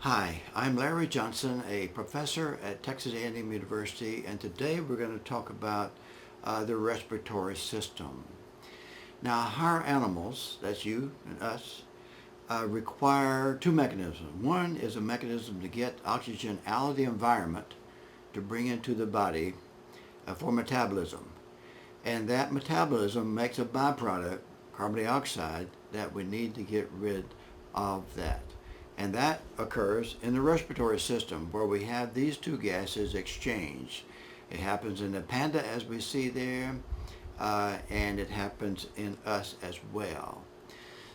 Hi, I'm Larry Johnson, a professor at Texas A&M University, and today we're going to talk about the respiratory system. Now, higher animals, that's you and us, require two mechanisms. One is a mechanism to get oxygen out of the environment to bring into the body for metabolism. And that metabolism makes a byproduct, carbon dioxide, that we need to get rid of that. And that occurs in the respiratory system where we have these two gases exchange. It happens in the panda as we see there, and it happens in us as well.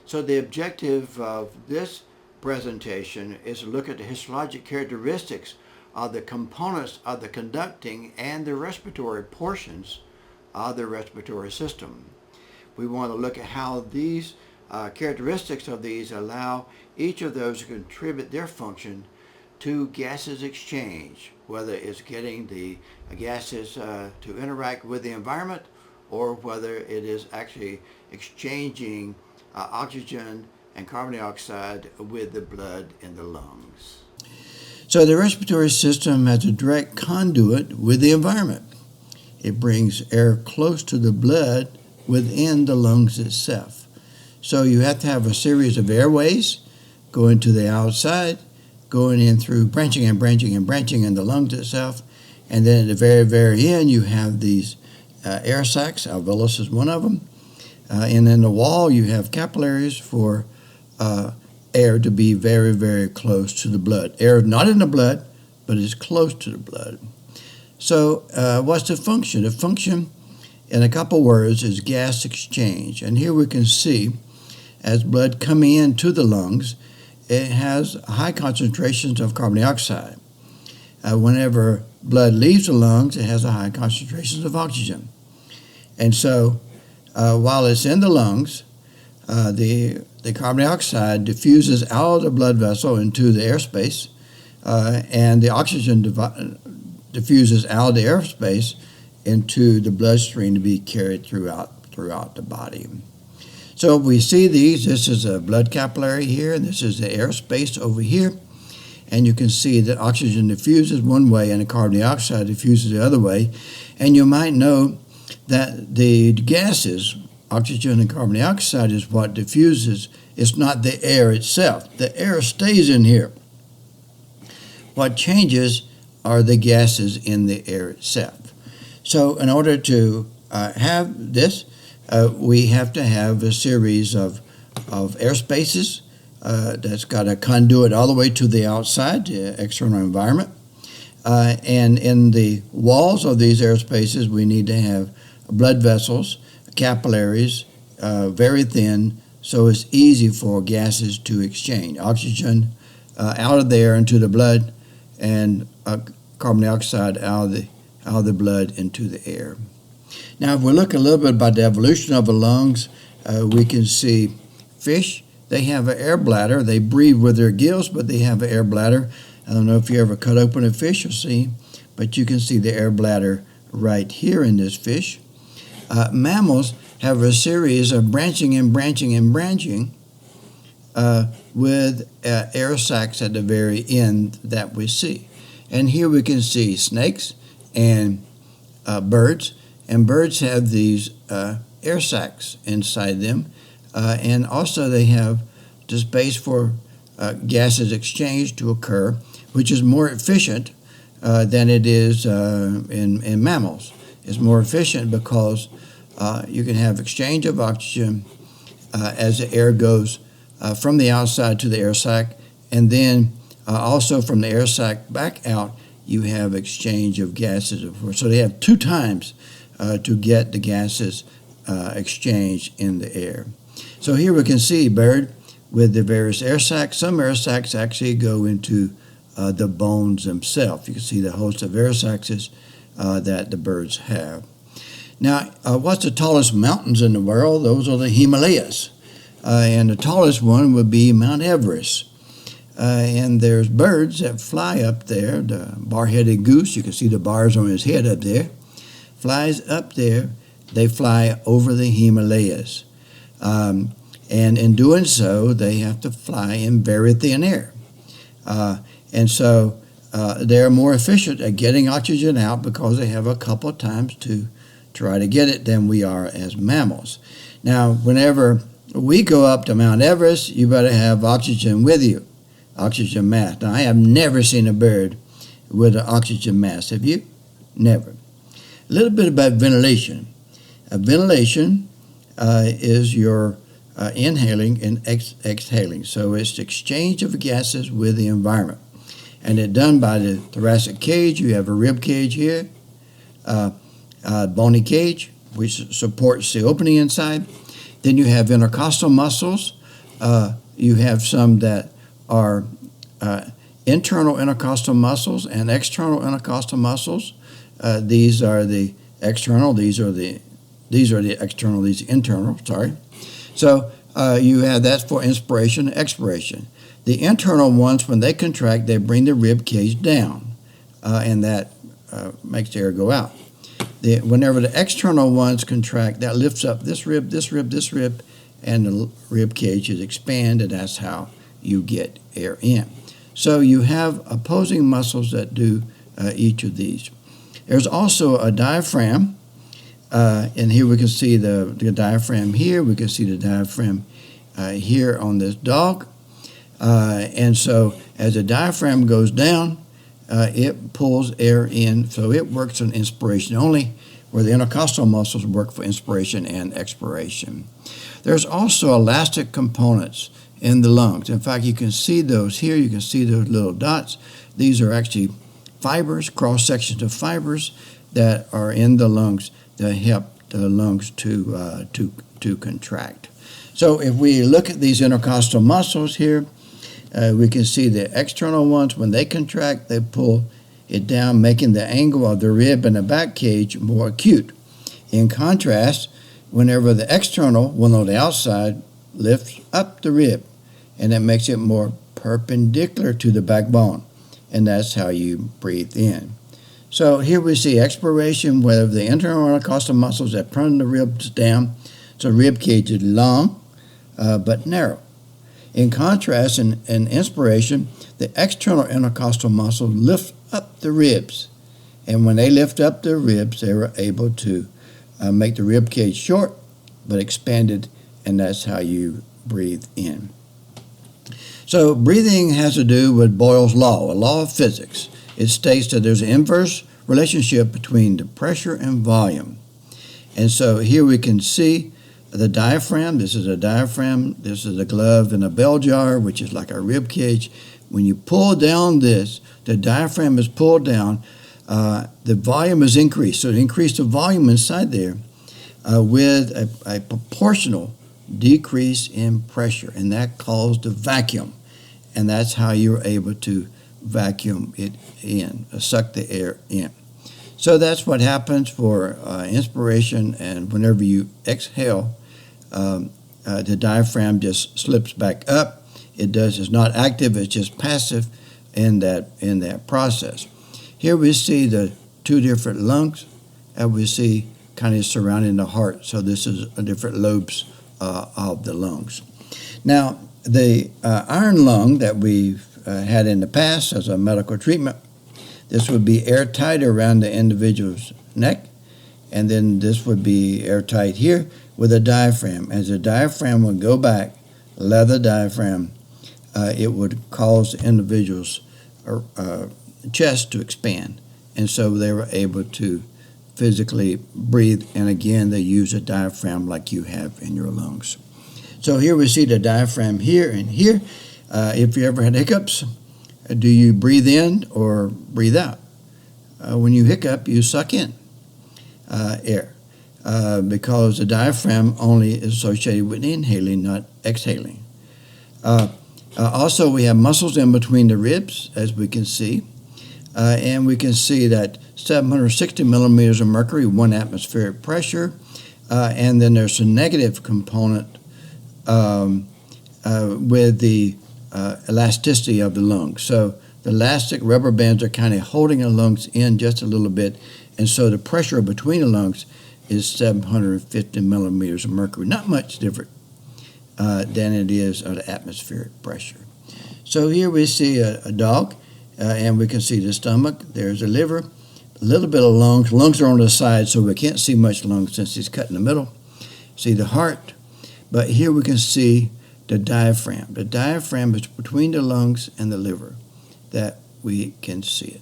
So the objective of this presentation is to look at the histologic characteristics of the components of the conducting and the respiratory portions of the respiratory system. We want to look at how these characteristics of these allow each of those to contribute their function to gases exchange, whether it's getting the gases to interact with the environment or whether it is actually exchanging oxygen and carbon dioxide with the blood in the lungs. So the respiratory system has a direct conduit with the environment. It brings air close to the blood within the lungs itself. So you have to have a series of airways going to the outside, going in through branching and branching and branching in the lungs itself. And then at the very, very end, you have these air sacs. Alveolus is one of them. And in the wall, you have capillaries for air to be very, very close to the blood. Air is not in the blood, but is close to the blood. So what's the function? The function, in a couple words, is gas exchange. And here we can see, as blood coming into the lungs, it has high concentrations of carbon dioxide. Whenever blood leaves the lungs, it has a high concentrations of oxygen. And so while it's in the lungs, the carbon dioxide diffuses out of the blood vessel into the airspace, and the oxygen diffuses out of the airspace into the bloodstream to be carried throughout the body. So we see these. This is a blood capillary here, and this is the airspace over here. And you can see that oxygen diffuses one way and the carbon dioxide diffuses the other way. And you might know that the gases, oxygen and carbon dioxide, is what diffuses. It's not the air itself. The air stays in here. What changes are the gases in the air itself. So in order to have this, we have to have a series of air spaces that's got a conduit all the way to the outside, the external environment. And in the walls of these air spaces, we need to have blood vessels, capillaries, very thin, so it's easy for gases to exchange. Oxygen out of the air into the blood, and carbon dioxide out of the blood into the air. Now, if we look a little bit about the evolution of the lungs, we can see fish. They have an air bladder. They breathe with their gills, but they have an air bladder. I don't know if you ever cut open a fish or see, but you can see the air bladder right here in this fish. Mammals have a series of branching and branching and branching with air sacs at the very end that we see. And here we can see snakes and birds. And birds have these air sacs inside them. And also they have the space for gases exchange to occur, which is more efficient than it is in mammals. It's more efficient because you can have exchange of oxygen as the air goes from the outside to the air sac, and then also from the air sac back out, you have exchange of gases. So they have two times to get the gases exchanged in the air. So here we can see bird with the various air sacs. Some air sacs actually go into the bones themselves. You can see the host of air sacs that the birds have. Now, what's the tallest mountains in the world? Those are the Himalayas. And the tallest one would be Mount Everest. And there's birds that fly up there. The bar-headed goose, you can see the bars on his head up there, flies up there. They fly over the Himalayas. And in doing so, they have to fly in very thin air. And so they're more efficient at getting oxygen out because they have a couple of times to try to get it than we are as mammals. Now, whenever we go up to Mount Everest, you better have oxygen with you, oxygen mask. Now, I have never seen a bird with an oxygen mask. Have you? Never. A little bit about ventilation. Ventilation is your inhaling and exhaling. So it's the exchange of gases with the environment. And it's done by the thoracic cage. You have a rib cage here, bony cage, which supports the opening inside. Then you have intercostal muscles. You have some that are internal intercostal muscles and external intercostal muscles. These are the external. These are the external. These are internal. Sorry. So you have that for inspiration and expiration. The internal ones, when they contract, they bring the rib cage down, and that makes the air go out. Whenever the external ones contract, that lifts up this rib, this rib, this rib, and the rib cage is expanded. That's how you get air in. So you have opposing muscles that do each of these. There's also a diaphragm, and here we can see the diaphragm here. We can see the diaphragm here on this dog. And so as the diaphragm goes down, it pulls air in, so it works on inspiration only, where the intercostal muscles work for inspiration and expiration. There's also elastic components in the lungs. In fact, you can see those here. You can see those little dots. These are actually fibers, cross-sections of fibers that are in the lungs that help the lungs to contract. So if we look at these intercostal muscles here, we can see the external ones, when they contract, they pull it down, making the angle of the rib and the back cage more acute. In contrast, whenever the external, the outside, lifts up the rib, and it makes it more perpendicular to the backbone, and that's how you breathe in. So here we see expiration, where the internal intercostal muscles that press the ribs down, so the rib cage is long but narrow. In contrast, in inspiration, the external intercostal muscles lift up the ribs. And when they lift up the ribs, they are able to make the rib cage short but expanded, and that's how you breathe in. So breathing has to do with Boyle's law, a law of physics. It states that there's an inverse relationship between the pressure and volume. And so here we can see the diaphragm. This is a diaphragm. This is a glove and a bell jar, which is like a rib cage. When you pull down this, the diaphragm is pulled down. The volume is increased. So increase the volume inside there with a proportional decrease in pressure, and that caused the vacuum. And that's how you're able to vacuum it in, suck the air in. So that's what happens for inspiration, and whenever you exhale, the diaphragm just slips back up. It's not active, it's just passive in that process. Here we see the two different lungs, and we see kind of surrounding the heart. So this is different lobes of the lungs. Now, the iron lung that we've had in the past as a medical treatment, this would be airtight around the individual's neck, and then this would be airtight here with a diaphragm. As the diaphragm would go back, leather diaphragm, it would cause the individual's chest to expand, and so they were able to physically breathe, and again, they use a diaphragm like you have in your lungs. So here we see the diaphragm here and here. If you ever had hiccups, do you breathe in or breathe out? When you hiccup, you suck in air because the diaphragm only is associated with inhaling, not exhaling. Also, we have muscles in between the ribs, as we can see, and we can see that 760 millimeters of mercury, 1 atmospheric pressure, and then there's a negative component with the elasticity of the lungs. So the elastic rubber bands are kind of holding the lungs in just a little bit, and so the pressure between the lungs is 750 millimeters of mercury. Not much different than it is of the atmospheric pressure. So here we see a dog, and we can see the stomach. There's the liver, a little bit of lungs. Lungs are on the side, so we can't see much lungs since he's cut in the middle. See the heart, but here we can see the diaphragm. The diaphragm is between the lungs and the liver, that we can see it.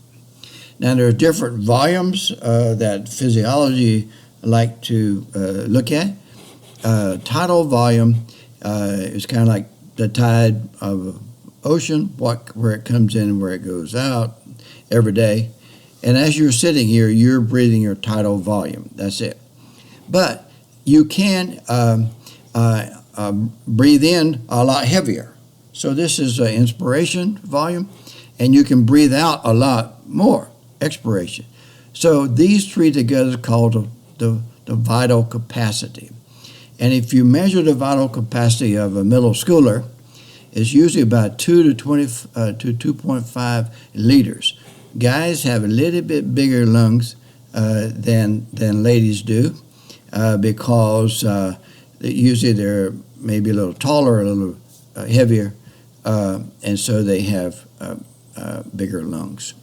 Now there are different volumes that physiology like to look at. Tidal volume is kind of like the tide of an ocean, where it comes in and where it goes out every day. And as you're sitting here, you're breathing your tidal volume. That's it. But you can breathe in a lot heavier. So this is inspiration volume, and you can breathe out a lot more, expiration. So these three together is called the vital capacity. And if you measure the vital capacity of a middle schooler, it's usually about 2 to 2.5 liters. Guys have a little bit bigger lungs than ladies do because usually they're maybe a little taller, a little heavier, and so they have bigger lungs.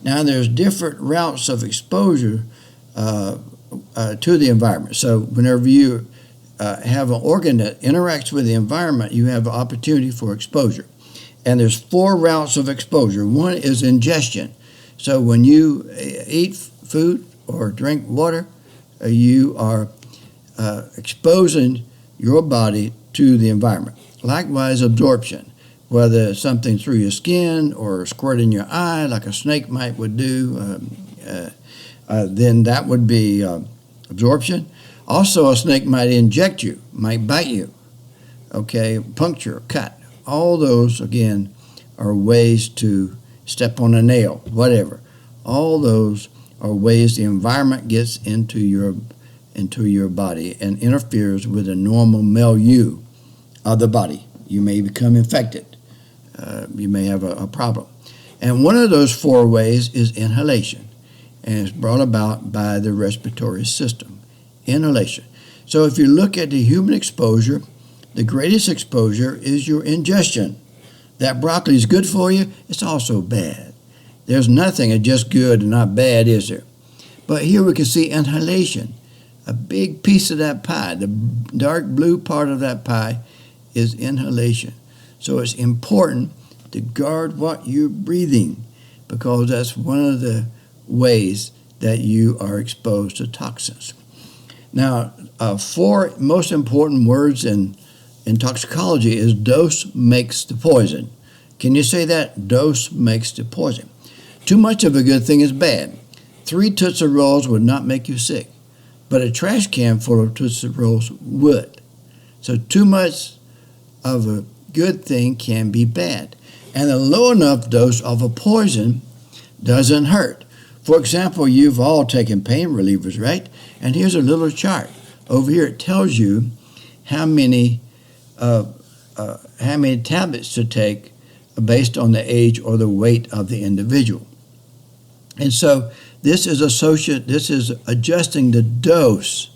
Now there's different routes of exposure to the environment. So whenever you have an organ that interacts with the environment, you have an opportunity for exposure. And there's 4 routes of exposure. One is ingestion. So when you eat food or drink water, you are exposing your body to the environment. Likewise, absorption, whether something through your skin or squirt in your eye like a snake would do, then that would be absorption. Also, a snake might inject you, might bite you, okay, puncture, cut. All those, again, are ways to step on a nail, whatever. All those are ways the environment gets into your body and interferes with the normal milieu of the body. You may become infected. You may have a problem. And one of those 4 ways is inhalation, and it's brought about by the respiratory system. Inhalation. So if you look at the human exposure, the greatest exposure is your ingestion. That broccoli is good for you, it's also bad. There's nothing that's just good and not bad, is there? But here we can see inhalation. A big piece of that pie, the dark blue part of that pie, is inhalation. So it's important to guard what you're breathing, because that's one of the ways that you are exposed to toxins. Now, 4 most important words in toxicology is dose makes the poison. Can you say that? Dose makes the poison. Too much of a good thing is bad. 3 Tootsie Rolls would not make you sick, but a trash can full of Tootsie Rolls would. So too much of a good thing can be bad. And a low enough dose of a poison doesn't hurt. For example, you've all taken pain relievers, right? And here's a little chart. Over here it tells you how many tablets to take based on the age or the weight of the individual. And so this is adjusting the dose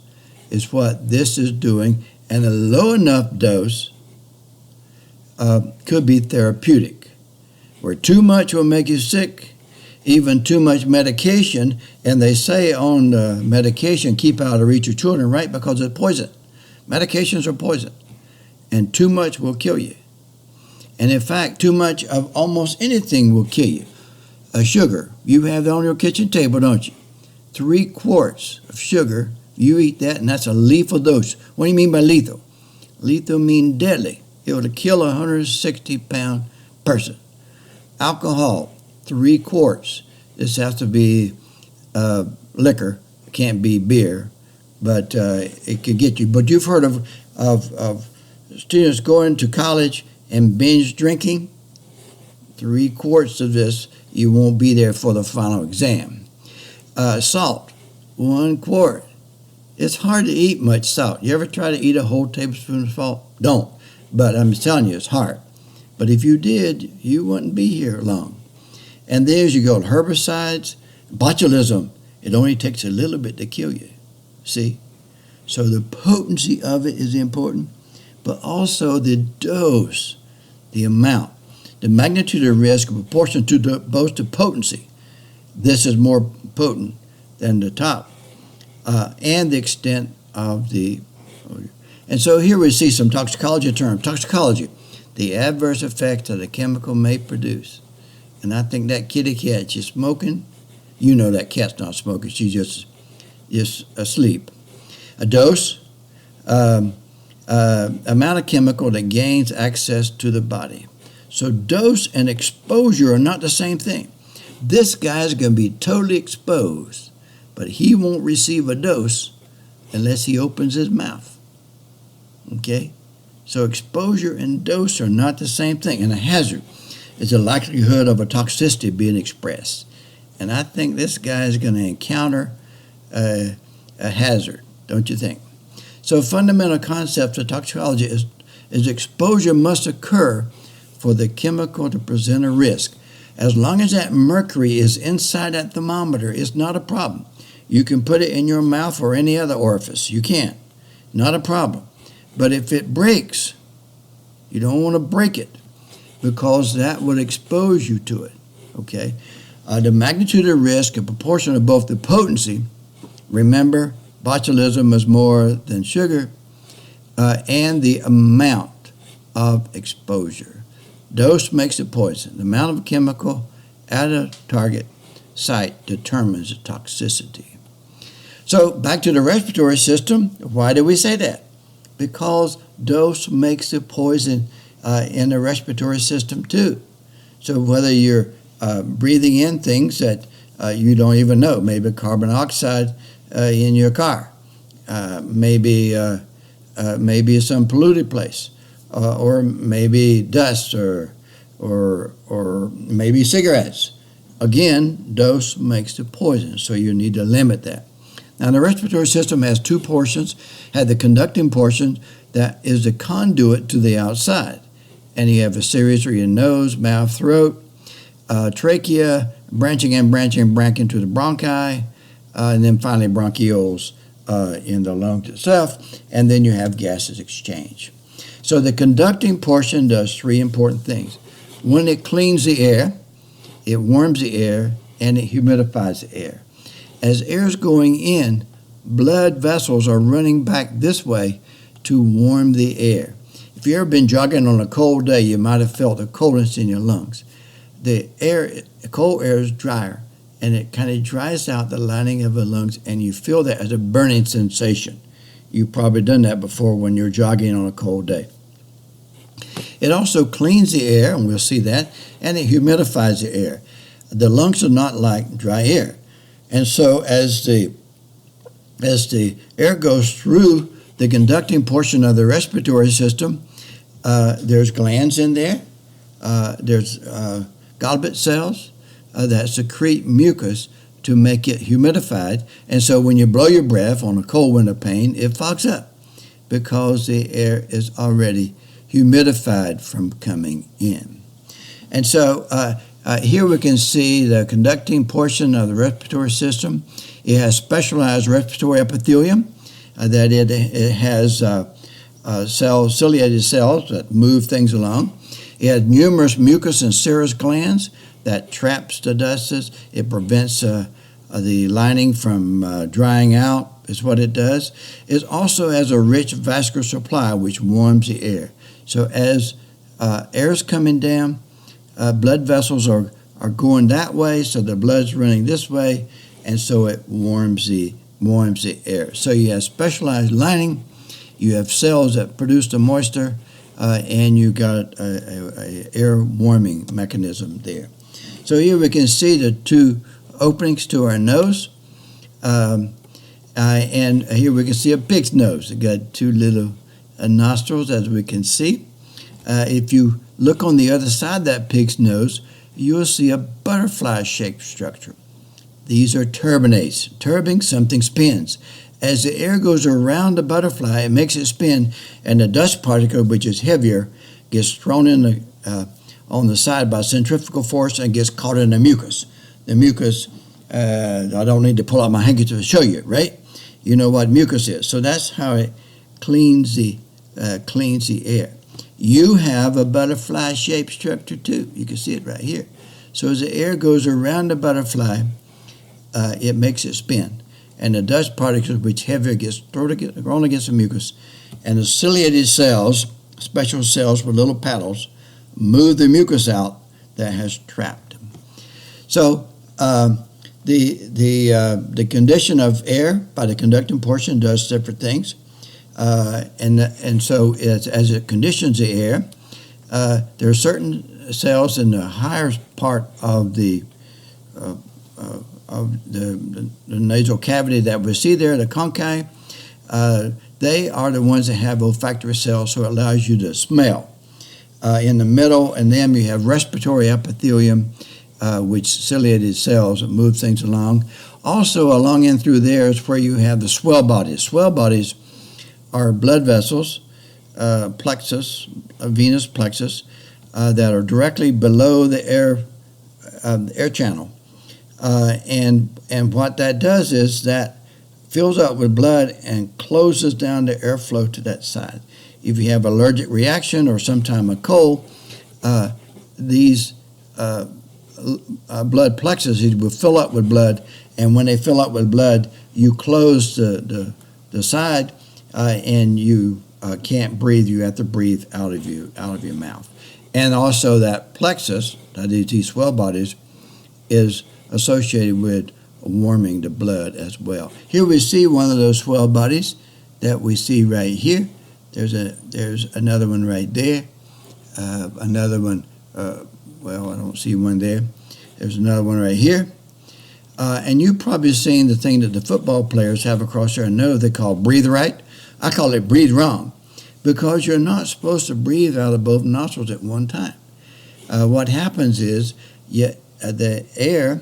is what this is doing, and a low enough dose could be therapeutic. Where too much will make you sick, even too much medication, and they say on medication, keep out of reach of children, right? Because it's poison. Medications are poison, and too much will kill you. And in fact, too much of almost anything will kill you. Sugar, you have that on your kitchen table, don't you? 3 quarts of sugar, you eat that, and that's a lethal dose. What do you mean by lethal? Lethal means deadly. It would kill a 160-pound person. Alcohol, 3 quarts. This has to be liquor. It can't be beer, but it could get you. But you've heard of students going to college and binge drinking. 3 quarts of this, you won't be there for the final exam. Salt, 1 quart. It's hard to eat much salt. You ever try to eat a whole tablespoon of salt? Don't. But I'm telling you, it's hard. But if you did, you wouldn't be here long. And there's you go, herbicides, botulism. It only takes a little bit to kill you. See? So the potency of it is important, but also the dose, the amount. The magnitude of risk is proportional to both the potency. This is more potent than the top, and the extent of the. And so here we see some toxicology terms. Toxicology, the adverse effects that a chemical may produce. And I think that kitty cat, she's smoking. You know that cat's not smoking. She's just asleep. A dose, amount of chemical that gains access to the body. So dose and exposure are not the same thing. This guy's going to be totally exposed, but he won't receive a dose unless he opens his mouth. Okay? So exposure and dose are not the same thing. And a hazard is the likelihood of a toxicity being expressed. And I think this guy is going to encounter a hazard, don't you think? So fundamental concept of toxicology is exposure must occur for the chemical to present a risk. As long as that mercury is inside that thermometer, it's not a problem. You can put it in your mouth or any other orifice. You can. Not a problem. But if it breaks, you don't want to break it because that would expose you to it. Okay? The magnitude of risk is proportional to both the potency, remember, botulism is more than sugar, and the amount of exposure. Dose makes it poison. The amount of chemical at a target site determines the toxicity. So back to the respiratory system. Why do we say that? Because dose makes the poison in the respiratory system too. So whether you're breathing in things that you don't even know, maybe carbon dioxide in your car, maybe some polluted place, or maybe dust, or maybe cigarettes. Again, dose makes the poison, so you need to limit that. Now, the respiratory system has two portions. Has the conducting portion that is the conduit to the outside, and you have a series for your nose, mouth, throat, trachea, branching to the bronchi, and then finally bronchioles in the lungs itself, and then you have gases exchange. So the conducting portion does three important things. When it cleans the air, it warms the air, and it humidifies the air. As air is going in, blood vessels are running back this way to warm the air. If you've ever been jogging on a cold day, you might have felt the coldness in your lungs. The cold air is drier, and it kind of dries out the lining of the lungs, and you feel that as a burning sensation. You've probably done that before when you're jogging on a cold day. It also cleans the air, and we'll see that, and it humidifies the air. The lungs are not like dry air. And so as the air goes through the conducting portion of the respiratory system, there's glands in there. There's goblet cells that secrete mucus to make it humidified. And so when you blow your breath on a cold winter pane, it fogs up because the air is already humidified from coming in. And so here we can see the conducting portion of the respiratory system. It has specialized respiratory epithelium, that it has ciliated cells that move things along. It has numerous mucus and serous glands that traps the dust. It prevents the lining from drying out, is what it does. It also has a rich vascular supply, which warms the air. So as air is coming down, blood vessels are going that way, so the blood's running this way, and so it warms the air. So you have specialized lining, you have cells that produce the moisture, and you got a air warming mechanism there. So here we can see the two openings to our nose, and here we can see a pig's nose. It got two little nostrils, as we can see. If you look on the other side of that pig's nose, you'll see a butterfly-shaped structure. These are turbinates. Turbing, something spins. As the air goes around the butterfly, it makes it spin, and the dust particle, which is heavier, gets thrown in on the side by centrifugal force and gets caught in the mucus. The mucus, I don't need to pull out my handkerchief to show you, right? You know what mucus is. So that's how it cleans the air. you have a butterfly-shaped structure too. You can see it right here. So as the air goes around the butterfly, it makes it spin. And the dust particles, which heavier, gets thrown against the mucus, and the ciliated cells, special cells with little paddles, move the mucus out that has trapped them. So the condition of air by the conducting portion does different things. And so as it conditions the air, there are certain cells in the higher part of the nasal cavity that we see there, the conchae. They are the ones that have olfactory cells, so it allows you to smell. In the middle, and then you have respiratory epithelium, which ciliated cells that move things along. Also, along in through there is where you have the swell bodies. Swell bodies are blood vessels, plexus, venous plexus, that are directly below the air channel. And what that does is that fills up with blood and closes down the airflow to that side. If you have allergic reaction or sometime a cold, these blood plexuses will fill up with blood, and when they fill up with blood, you close the side, and you can't breathe. You have to breathe out of your mouth. And also that plexus, that is these swell bodies, is associated with warming the blood as well. Here we see one of those swell bodies that we see right here. There's another one right there. Another one, well, I don't see one there. There's another one right here. And you've probably seen the thing that the football players have across their nose they call breathe right. I call it breathe wrong, because you're not supposed to breathe out of both nostrils at one time. What happens is the air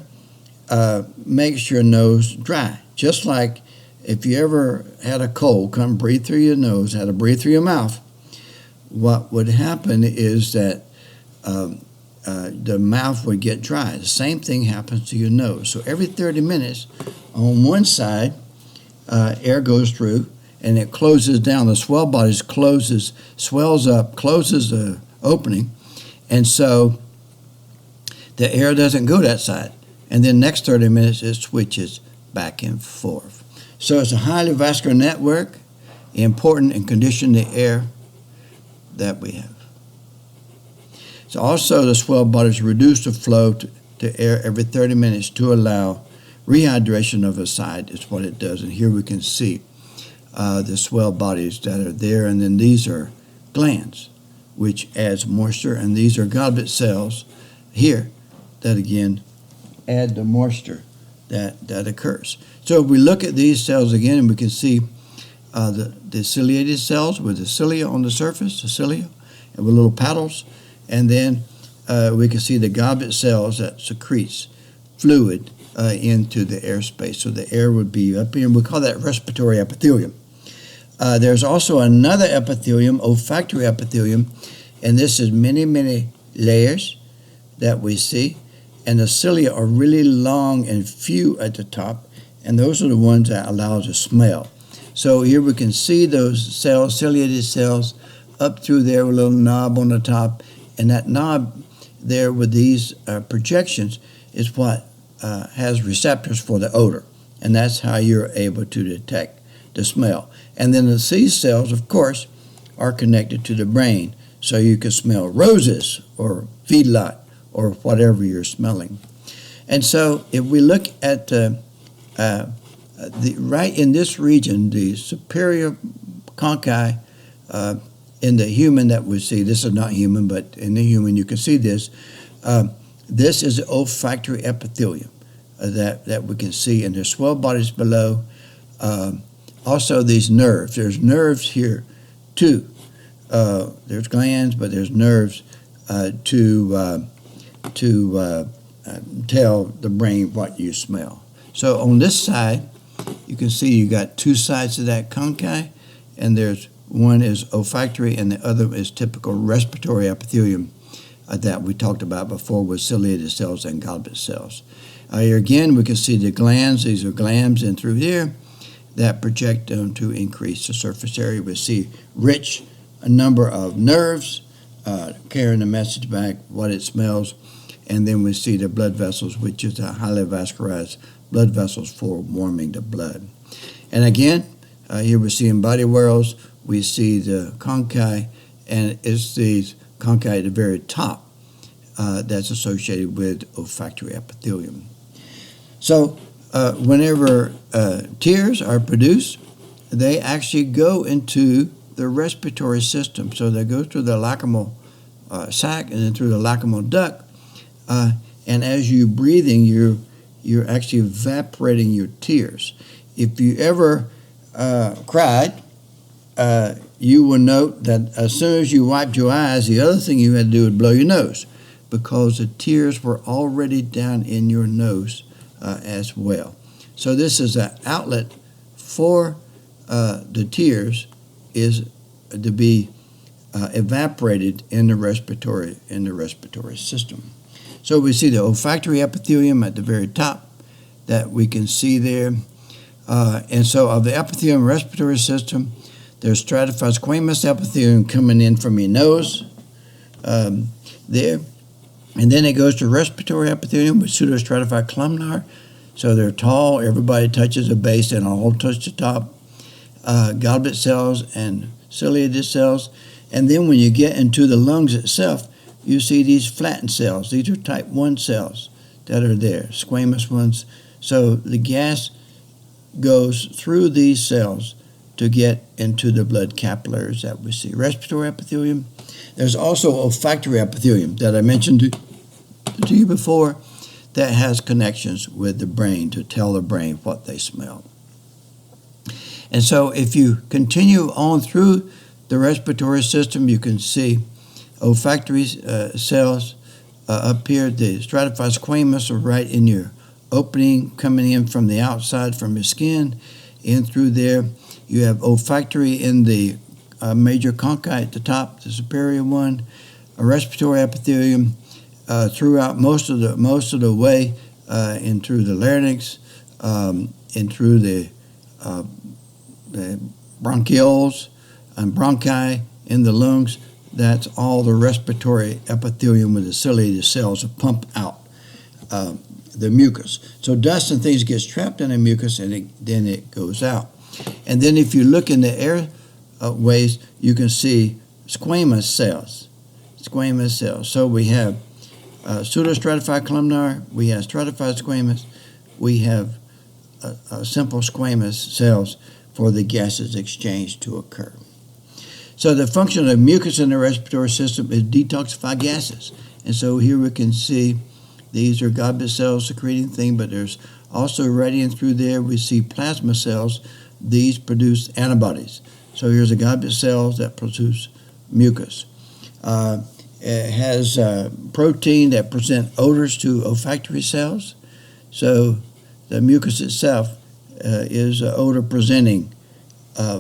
makes your nose dry. Just like if you ever had a cold, come breathe through your nose, had to breathe through your mouth, what would happen is that the mouth would get dry. The same thing happens to your nose. So every 30 minutes, on one side, air goes through, and it closes down. The swell bodies swells up, closes the opening, and so the air doesn't go that side. And then next 30 minutes, it switches back and forth. So it's a highly vascular network, important in conditioning the air that we have. So also the swell bodies reduce the flow to air every 30 minutes to allow rehydration of a side is what it does. And here we can see the swell bodies that are there. And then these are glands, which adds moisture. And these are goblet cells here that, again, add the moisture that occurs. So if we look at these cells again, and we can see the ciliated cells with the cilia on the surface, the cilia, and with little paddles. And then we can see the goblet cells that secretes fluid into the airspace. So the air would be up here, and we call that respiratory epithelium. There's also another epithelium, olfactory epithelium, and this is many, many layers that we see. And the cilia are really long and few at the top, and those are the ones that allow us to smell. So here we can see those cells, ciliated cells, up through there with a little knob on the top, and that knob there with these projections is what has receptors for the odor, and that's how you're able to detect the smell. And then the C cells, of course, are connected to the brain, so you can smell roses or feedlot or whatever you're smelling. And so if we look at right in this region, the superior conchae in the human that we see, this is not human, but in the human you can see this. This is the olfactory epithelium that we can see, and there's swell bodies below. Also these nerves. There's nerves here too. There's glands, but there's nerves to tell the brain what you smell. So on this side, you can see you got two sides of that conchae, and there's one is olfactory and the other is typical respiratory epithelium that we talked about before with ciliated cells and goblet cells. Here again, we can see the glands. These are glands in through here that project them to increase the surface area. We see rich number of nerves carrying the message back, what it smells, and then we see the blood vessels, which is the highly vascularized blood vessels for warming the blood. And again, here we're seeing body whorls, we see the conchae, and it's the conchae at the very top that's associated with olfactory epithelium. So whenever tears are produced, they actually go into the respiratory system. So they go through the lacrimal sac and then through the lacrimal duct. And as you're breathing, you're actually evaporating your tears. If you ever cried, you will note that as soon as you wiped your eyes, the other thing you had to do was blow your nose, because the tears were already down in your nose as well. So this is an outlet for the tears is to be evaporated in the respiratory system. So we see the olfactory epithelium at the very top that we can see there. And so of the epithelium respiratory system, there's stratified squamous epithelium coming in from your nose there. And then it goes to respiratory epithelium with pseudostratified columnar. So they're tall, everybody touches the base and all touch the top. Goblet cells and ciliated cells. And then when you get into the lungs itself, you see these flattened cells. These are type 1 cells that are there, squamous ones. So the gas goes through these cells to get into the blood capillaries that we see. Respiratory epithelium. There's also olfactory epithelium that I mentioned to you before that has connections with the brain to tell the brain what they smell. And so if you continue on through the respiratory system, you can see olfactory cells up here. The stratified squamous are right in your opening, coming in from the outside from your skin, in through there. You have olfactory in the major conchae at the top, the superior one. A respiratory epithelium throughout most of the way in through the larynx, in through the bronchioles and bronchi in the lungs. That's all the respiratory epithelium with the ciliated cells to pump out the mucus. So dust and things gets trapped in the mucus and then it goes out. And then if you look in the airways, you can see squamous cells. So we have pseudostratified columnar, we have stratified squamous, we have simple squamous cells for the gases exchange to occur. So the function of mucus in the respiratory system is detoxify gases. And so here we can see these are goblet cells secreting thing, but there's also radiant through there. We see plasma cells. These produce antibodies. So here's the goblet cells that produce mucus. It has protein that present odors to olfactory cells. So the mucus itself is odor-presenting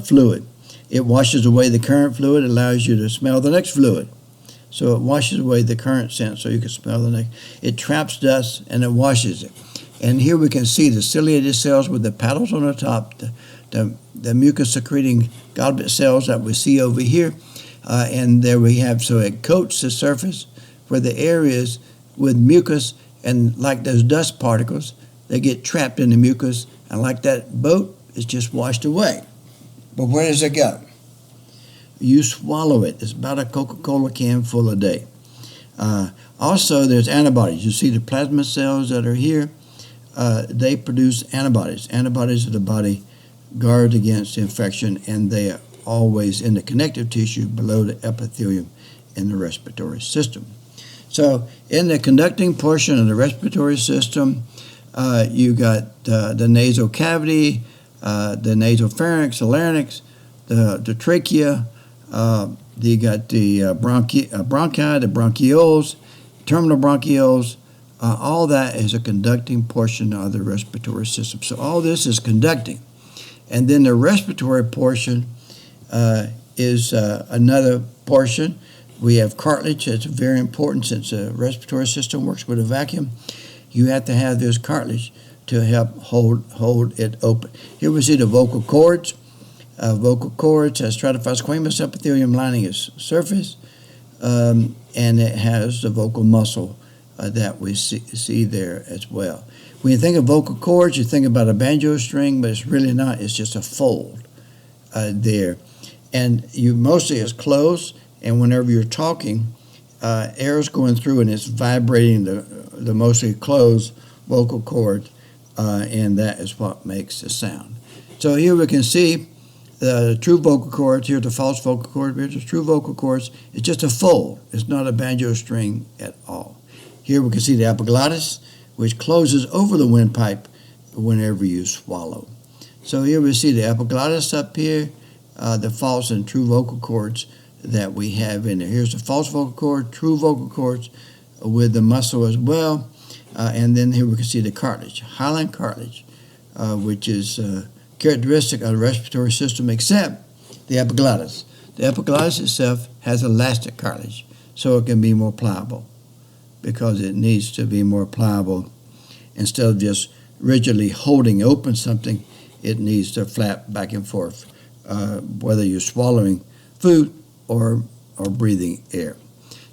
fluid. It washes away the current fluid, allows you to smell the next fluid. So it washes away the current scent so you can smell the next. It traps dust and it washes it. And here we can see the ciliated cells with the paddles on the top, the mucus-secreting goblet cells that we see over here. And there we have, so it coats the surface where the air is with mucus, and like those dust particles, they get trapped in the mucus, and like that boat, it's just washed away. But where does it go? You swallow it. It's about a Coca-Cola can full a day. Also, there's antibodies. You see the plasma cells that are here. They produce antibodies. Antibodies of the body guard against infection, and they are always in the connective tissue below the epithelium in the respiratory system. So in the conducting portion of the respiratory system, you got the nasal cavity, the nasopharynx, the larynx, the trachea, you got the bronchi, the bronchioles, terminal bronchioles. All that is a conducting portion of the respiratory system. So all this is conducting. And then the respiratory portion is another portion. We have cartilage. It's very important since the respiratory system works with a vacuum. You have to have this cartilage to help hold it open. Here we see the vocal cords. Vocal cords has stratified squamous epithelium lining its surface. and it has the vocal muscle that we see there as well. When you think of vocal cords, you think about a banjo string, but it's really not. It's just a fold there. And you mostly it's closed, and whenever you're talking, air is going through and it's vibrating the mostly closed vocal cord, and that is what makes the sound. So here we can see the true vocal cords. Here's the false vocal cord. Here's the true vocal cords. It's just a fold. It's not a banjo string at all. Here we can see the epiglottis, which closes over the windpipe whenever you swallow. So here we see the epiglottis up here, the false and true vocal cords that we have in there. Here's the false vocal cord, true vocal cords with the muscle as well. And then here we can see the cartilage, hyaline cartilage, which is characteristic of the respiratory system, except the epiglottis. The epiglottis itself has elastic cartilage, so it can be more pliable because it needs to be more pliable. Instead of just rigidly holding open something, it needs to flap back and forth, whether you're swallowing food or breathing air.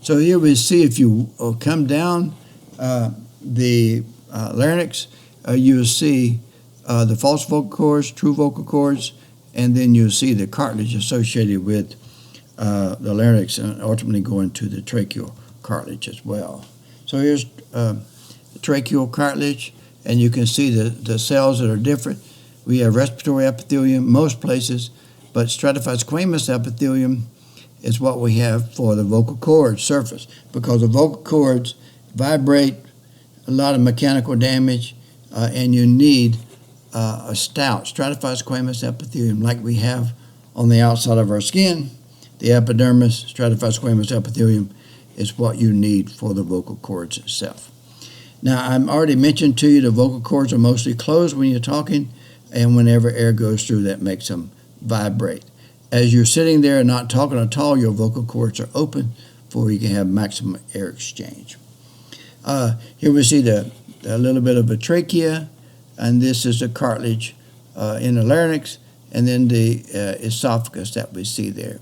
So here we see if you come down the larynx, you'll see the false vocal cords, true vocal cords, and then you'll see the cartilage associated with the larynx and ultimately going to the tracheal cartilage as well. So here's the tracheal cartilage, and you can see the cells that are different. We have respiratory epithelium most places, but stratified squamous epithelium is what we have for the vocal cord surface, because the vocal cords vibrate, a lot of mechanical damage, and you need a stout stratified squamous epithelium like we have on the outside of our skin. The epidermis, stratified squamous epithelium, is what you need for the vocal cords itself. Now, I've already mentioned to you the vocal cords are mostly closed when you're talking, and whenever air goes through, that makes them vibrate. As you're sitting there and not talking at all, your vocal cords are open for you can have maximum air exchange. Here we see a little bit of a trachea, and this is the cartilage in the larynx, and then the esophagus that we see there.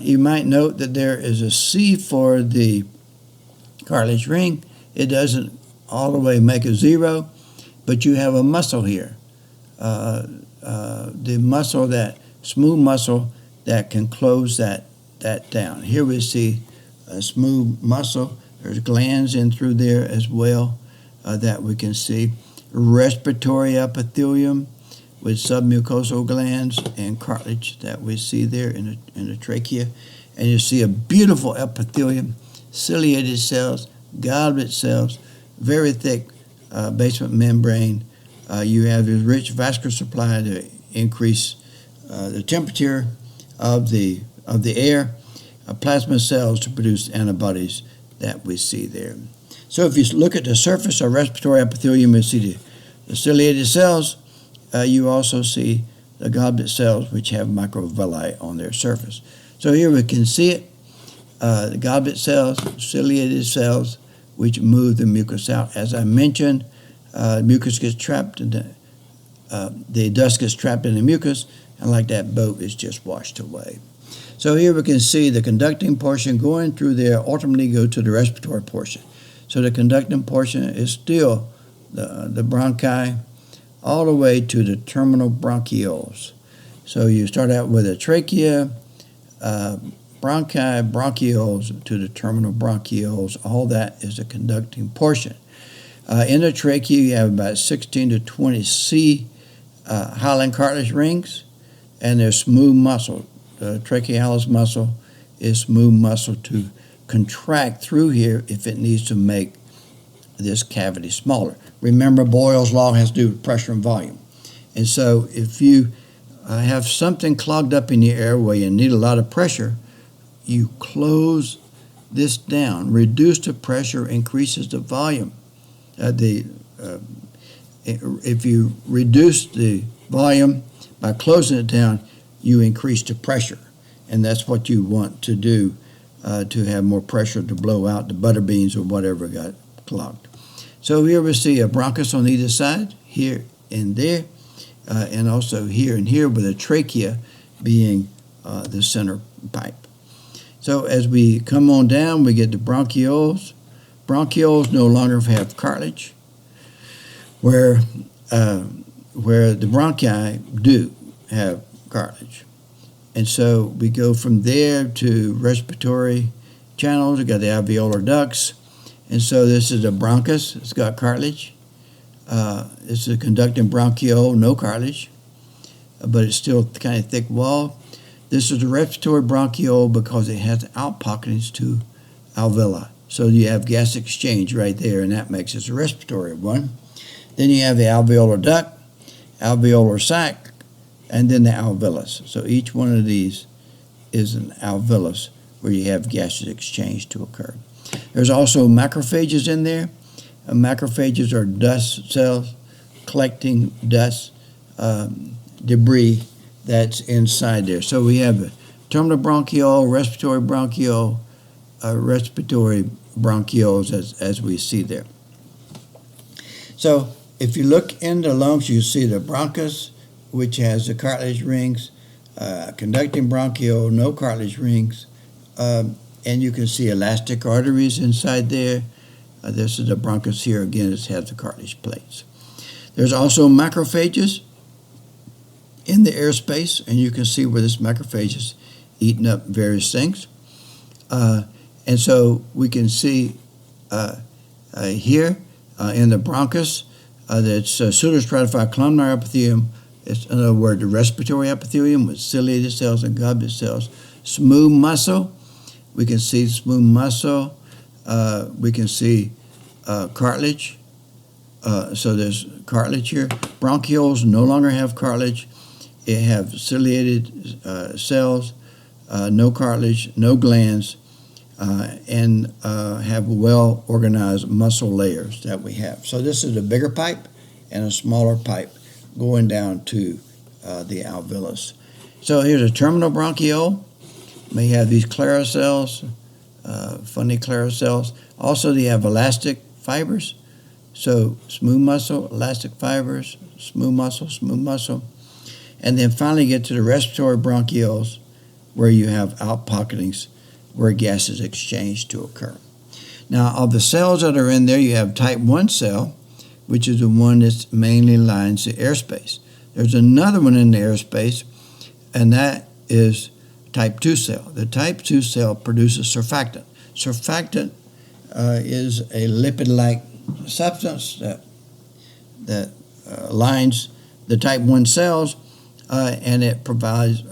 You might note that there is a C for the cartilage ring. It doesn't all the way make a zero, but you have a muscle here. The muscle, that smooth muscle that can close that down. Here we see a smooth muscle. There's glands in through there as well that we can see. Respiratory epithelium with submucosal glands and cartilage that we see there in the trachea. And you see a beautiful epithelium, ciliated cells, goblet cells, very thick basement membrane. You have this rich vascular supply to increase the temperature of the air, plasma cells to produce antibodies that we see there. So if you look at the surface of respiratory epithelium, you see the ciliated cells. You also see the goblet cells, which have microvilli on their surface. So here we can see it, the goblet cells, ciliated cells, which move the mucus out. As I mentioned, mucus gets trapped in the dust gets trapped in the mucus, and like that boat is just washed away. So here we can see the conducting portion going through there, ultimately go to the respiratory portion. So the conducting portion is still the bronchi all the way to the terminal bronchioles. So you start out with a trachea, bronchi, bronchioles to the terminal bronchioles. All that is the conducting portion. In the trachea, you have about 16 to 20 C hyaline cartilage rings, and there's smooth muscle. The trachealis muscle is smooth muscle to contract through here if it needs to make this cavity smaller. Remember, Boyle's law has to do with pressure and volume. And so if you have something clogged up in your airway and need a lot of pressure, you close this down. Reduce the pressure, increases the volume. If you reduce the volume by closing it down, you increase the pressure. And that's what you want to do to have more pressure to blow out the butter beans or whatever got clogged. So here we see a bronchus on either side, here and there, and also here and here, with a trachea being the center pipe. So as we come on down, we get the bronchioles. Bronchioles no longer have cartilage, where the bronchi do have cartilage. And so we go from there to respiratory channels. We got the alveolar ducts. And so this is a bronchus. It's got cartilage. It's a conducting bronchiole, no cartilage, but it's still kind of thick wall. This is a respiratory bronchiole because it has outpocketings to alveoli. So you have gas exchange right there, and that makes it a respiratory one. Then you have the alveolar duct, alveolar sac, and then the alveolus. So each one of these is an alveolus where you have gaseous exchange to occur. There's also macrophages in there. Macrophages are dust cells collecting dust, debris that's inside there. So we have a terminal bronchiole, respiratory bronchioles as we see there. So if you look in the lungs, you see the bronchus, which has the cartilage rings, conducting bronchiole, no cartilage rings, and you can see elastic arteries inside there. This is the bronchus here. Again, it has the cartilage plates. There's also macrophages in the airspace, and you can see where this macrophage is eating up various things. And so we can see here in the bronchus that's pseudostratified columnar epithelium. It's, in other words, the respiratory epithelium with ciliated cells and goblet cells. Smooth muscle. We can see smooth muscle. We can see cartilage. So there's cartilage here. Bronchioles no longer have cartilage. They have ciliated cells, no cartilage, no glands, and have well-organized muscle layers that we have. So this is a bigger pipe and a smaller pipe going down to the alveolus. So here's a terminal bronchiole. May have these Clara cells, funny Clara cells. Also, they have elastic fibers. So smooth muscle, elastic fibers, smooth muscle. And then finally get to the respiratory bronchioles where you have outpocketings where gases exchange to occur. Now, of the cells that are in there, you have type 1 cell, which is the one that mainly lines the airspace. There's another one in the airspace, and that is type 2 cell. The type 2 cell produces surfactant. Surfactant is a lipid-like substance that lines the type 1 cells, and it provides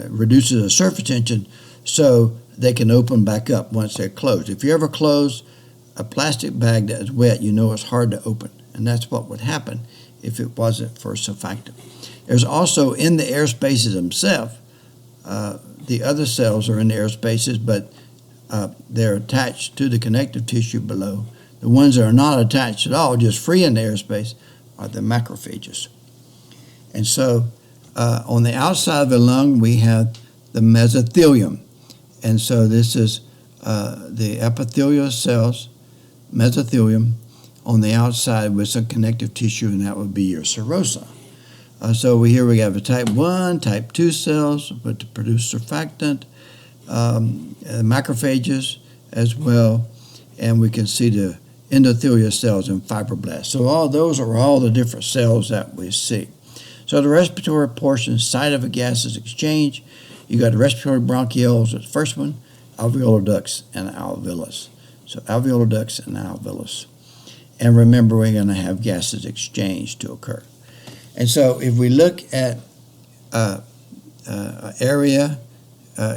reduces the surface tension so they can open back up once they're closed. If you ever close a plastic bag that is wet, you know it's hard to open, and that's what would happen if it wasn't for surfactant. There's also in the air spaces themselves, the other cells are in the air spaces, but they're attached to the connective tissue below. The ones that are not attached at all, just free in the airspace, are the macrophages. And so on the outside of the lung, we have the mesothelium. And so this is the epithelial cells, mesothelium, on the outside with some connective tissue, and that would be your serosa. So here we have the type 1, type 2 cells, but to produce surfactant, macrophages as well, and we can see the endothelial cells and fibroblasts. So all those are all the different cells that we see. So the respiratory portion, site of a gases exchange, you got the respiratory bronchioles, the first one, alveolar ducts and alveolus. So alveolar ducts and alveolus. And remember, we're going to have gases exchange to occur. And so if we look at area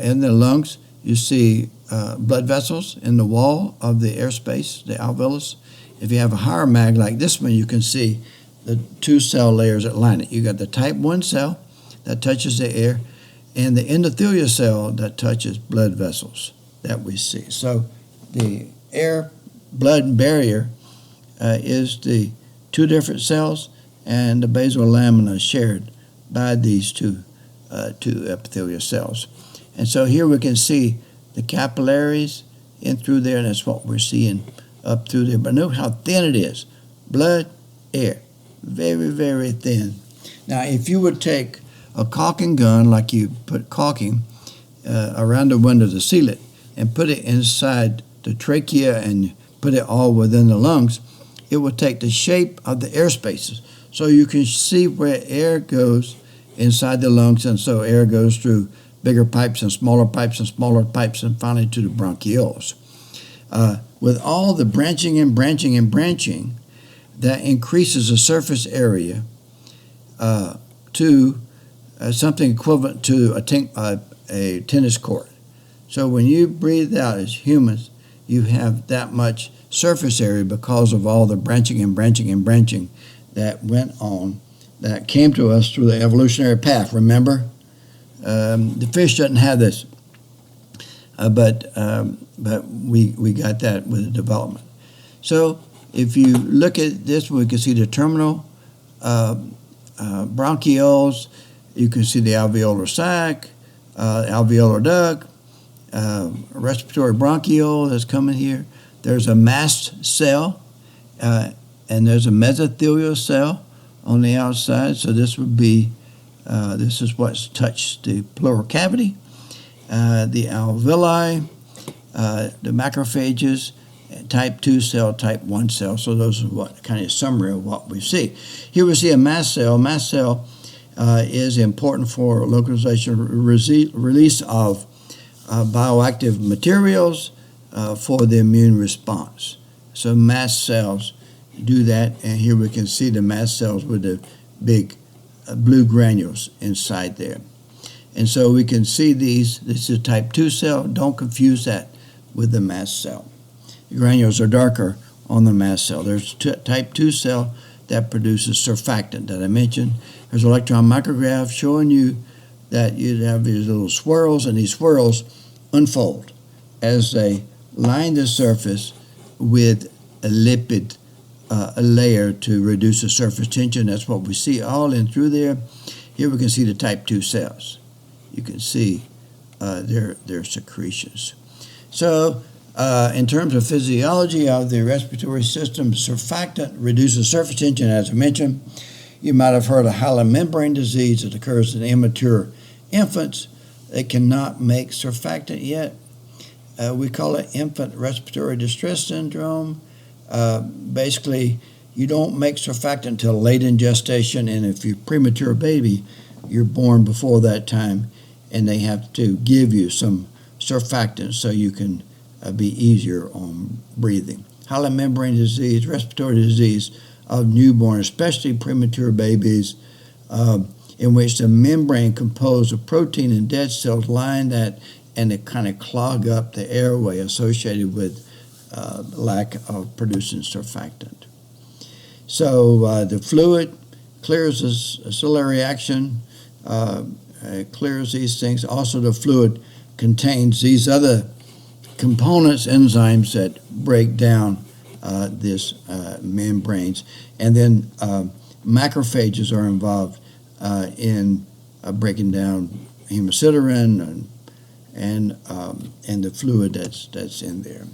in the lungs, you see blood vessels in the wall of the airspace, the alveolus. If you have a higher mag like this one, you can see the 2 cell layers that line it. You got the type 1 cell that touches the air, and the endothelial cell that touches blood vessels that we see. So the air-blood barrier is the 2 different cells, and the basal lamina is shared by these two epithelial cells. And so here we can see the capillaries in through there, and that's what we're seeing up through there. But note how thin it is. Blood, air. Very, very thin. Now, if you would take a caulking gun, like you put caulking around the window to seal it and put it inside the trachea and put it all within the lungs, it will take the shape of the air spaces. So you can see where air goes inside the lungs, and so air goes through bigger pipes and smaller pipes and smaller pipes and finally to the bronchioles. With all the branching and branching and branching, that increases the surface area to something equivalent to a tennis court. So when you breathe out as humans, you have that much surface area because of all the branching and branching and branching that went on, that came to us through the evolutionary path. Remember, the fish doesn't have this, but we got that with the development. So if you look at this, we can see the terminal bronchioles. You can see the alveolar sac, alveolar duct, respiratory bronchiole that's coming here. There's a mast cell, and there's a mesothelial cell on the outside. So this would be, this is what's touched the pleural cavity, the alveoli, the macrophages, type 2 cell, type 1 cell. So those are what kind of summary of what we see. Here we see a mast cell. Mast cell is important for localization, release of bioactive materials for the immune response. So mast cells do that, and here we can see the mast cells with the big blue granules inside there. And so we can see these. This is type 2 cell. Don't confuse that with the mast cell. The granules are darker on the mast cell. There's type 2 cell that produces surfactant that I mentioned. There's an electron micrograph showing you that you have these little swirls, and these swirls unfold as they line the surface with a lipid a layer to reduce the surface tension. That's what we see all in through there. Here we can see the type 2 cells. You can see their secretions. So in terms of physiology of the respiratory system, surfactant reduces surface tension, as I mentioned. You might have heard of hyaline membrane disease that occurs in immature infants. They cannot make surfactant yet. We call it infant respiratory distress syndrome. Basically, you don't make surfactant until late in gestation, and if you're a premature baby, you're born before that time, and they have to give you some surfactant so you can be easier on breathing. Hyaline membrane disease, respiratory disease of newborn, especially premature babies, in which the membrane composed of protein and dead cells line that, and they kind of clog up the airway associated with lack of producing surfactant. So the fluid clears a ciliary action, clears these things. Also, the fluid contains these other components, enzymes that break down this membranes, and then macrophages are involved in breaking down hemosiderin and the fluid that's in there.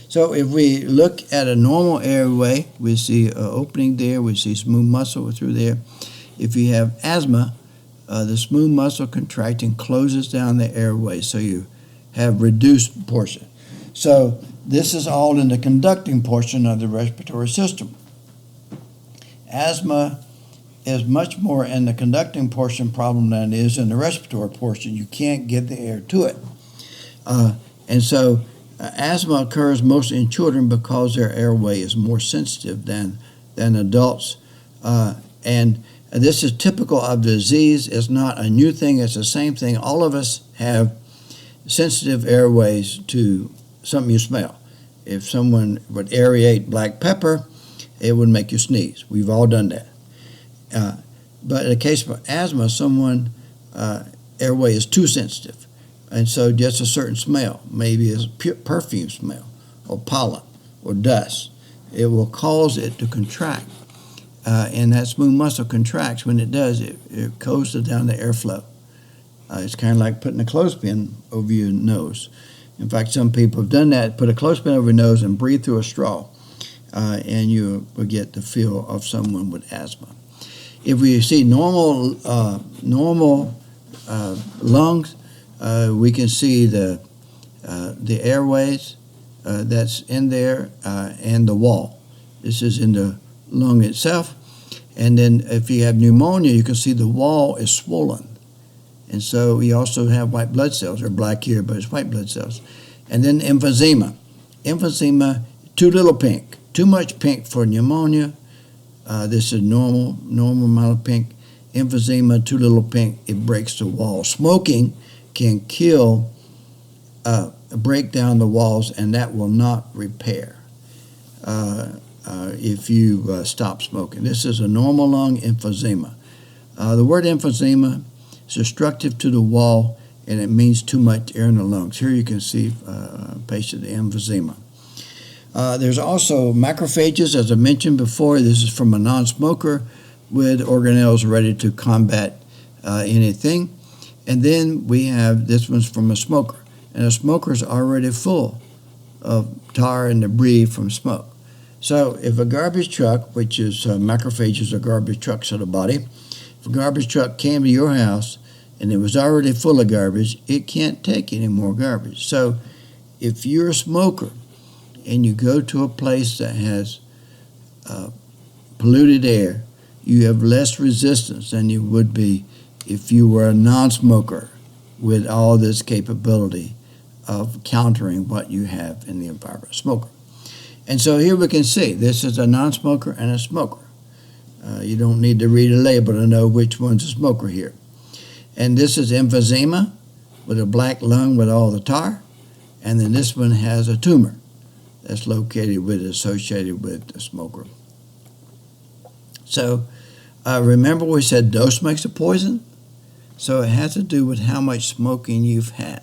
So if we look at a normal airway, we see an opening there, we see smooth muscle through there. If you have asthma, the smooth muscle contracting closes down the airway, so you have reduced portion. So this is all in the conducting portion of the respiratory system. Asthma is much more in the conducting portion problem than it is in the respiratory portion. You can't get the air to it. And so asthma occurs mostly in children because their airway is more sensitive than adults. And this is typical of the disease. It's not a new thing. It's the same thing. All of us have sensitive airways to something you smell. If someone would aerate black pepper, it would make you sneeze. We've all done that. But in the case of asthma, someone's airway is too sensitive. And so just a certain smell, maybe it's a perfume smell or pollen or dust, it will cause it to contract. And that smooth muscle contracts. When it does, it goes down the airflow. It's kind of like putting a clothespin over your nose. In fact, some people have done that, put a clothespin over your nose and breathe through a straw, and you will get the feel of someone with asthma. If we see normal lungs, we can see the airways that's in there and the wall. This is in the lung itself. And then if you have pneumonia, you can see the wall is swollen. And so we also have white blood cells, or black here, but it's white blood cells. And then emphysema. Emphysema, too little pink. Too much pink for pneumonia. This is normal amount of pink. Emphysema, too little pink, it breaks the wall. Smoking can break down the walls, and that will not repair if you stop smoking. This is a normal lung emphysema. The word emphysema is destructive to the wall, and it means too much air in the lungs. Here you can see a patient with emphysema. There's also macrophages, as I mentioned before. This is from a non-smoker with organelles ready to combat anything. And then we have, this one's from a smoker. And a smoker's already full of tar and debris from smoke. So if a garbage truck, which is macrophages are garbage trucks of the body, if a garbage truck came to your house and it was already full of garbage, it can't take any more garbage. So if you're a smoker and you go to a place that has polluted air, you have less resistance than you would be if you were a non-smoker with all this capability of countering what you have in the environment. Smoker. And so here we can see this is a non-smoker and a smoker. You don't need to read a label to know which one's a smoker here. And this is emphysema with a black lung with all the tar. And then this one has a tumor that's associated with the smoker. So remember we said dose makes a poison? So it has to do with how much smoking you've had.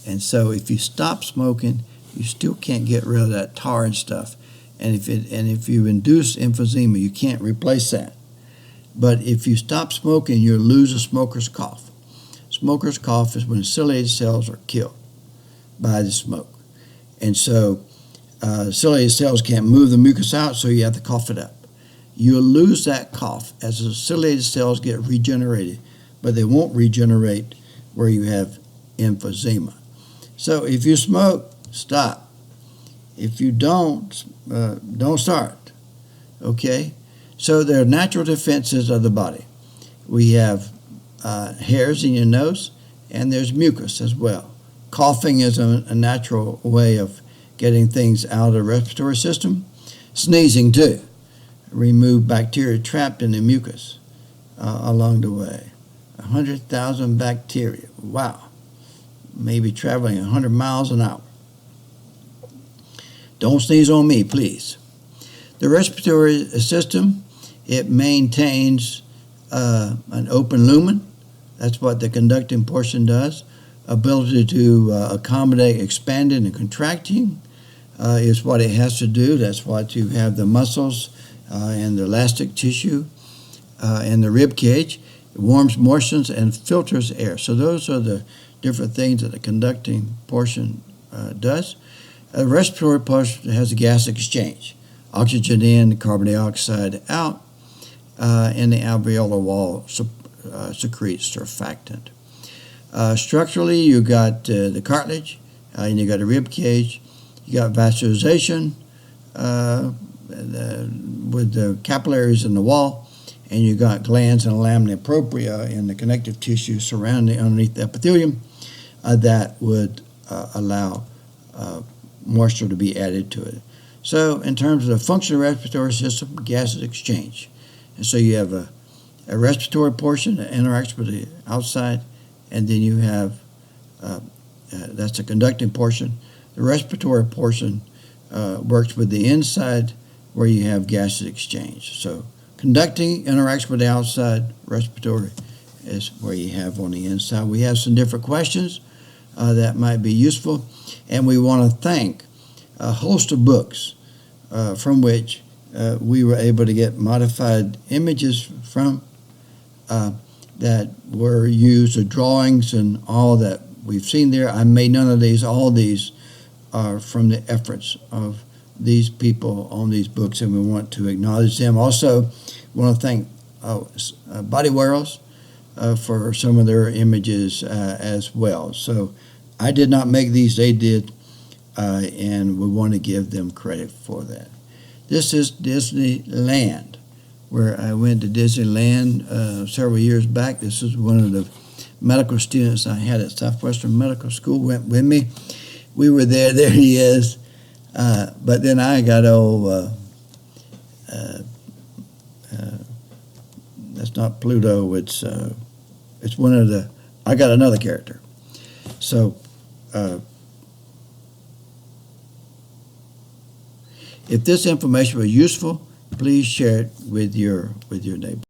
And so if you stop smoking, you still can't get rid of that tar and stuff. And if you induce emphysema, you can't replace that. But if you stop smoking, you'll lose a smoker's cough. Smoker's cough is when ciliated cells are killed by the smoke. And so ciliated cells can't move the mucus out, so you have to cough it up. You'll lose that cough as the ciliated cells get regenerated, but they won't regenerate where you have emphysema. So if you smoke, stop. If you don't start. Okay? So there are natural defenses of the body. We have hairs in your nose, and there's mucus as well. Coughing is a natural way of getting things out of the respiratory system. Sneezing, too. Remove bacteria trapped in the mucus along the way. 100,000 bacteria. Wow. Maybe traveling 100 miles an hour. Don't sneeze on me, please. The respiratory system, it maintains an open lumen. That's what the conducting portion does. Ability to accommodate expanding and contracting is what it has to do. That's what you have the muscles and the elastic tissue and the rib cage. It warms, moistens, and filters air. So those are the different things that the conducting portion does. The respiratory portion has a gas exchange. Oxygen in, carbon dioxide out, and the alveolar wall secretes surfactant. Structurally, you got the cartilage, and you got a rib cage. You got vascularization with the capillaries in the wall, and you got glands and lamina propria in the connective tissue surrounding underneath the epithelium that would allow moisture to be added to it. So in terms of the function of the respiratory system, gases exchange. And so you have a respiratory portion that interacts with the outside, and then you have, that's the conducting portion. The respiratory portion works with the inside where you have gases exchange. So conducting interacts with the outside, respiratory is where you have on the inside. We have some different questions that might be useful, and we want to thank a host of books from which we were able to get modified images from that were used, the drawings and all that we've seen there. I made none of these. All these are from the efforts of these people on these books, and we want to acknowledge them. Also, we want to thank Body Wearers for some of their images as well. So I did not make these, they did, and we want to give them credit for that. This is Disneyland, where I went to Disneyland several years back. This is one of the medical students I had at Southwestern Medical School went with me. We were there. There he is. But then I got that's not Pluto. It's one of the. I got another character. So if this information was useful, please share it with your neighbor.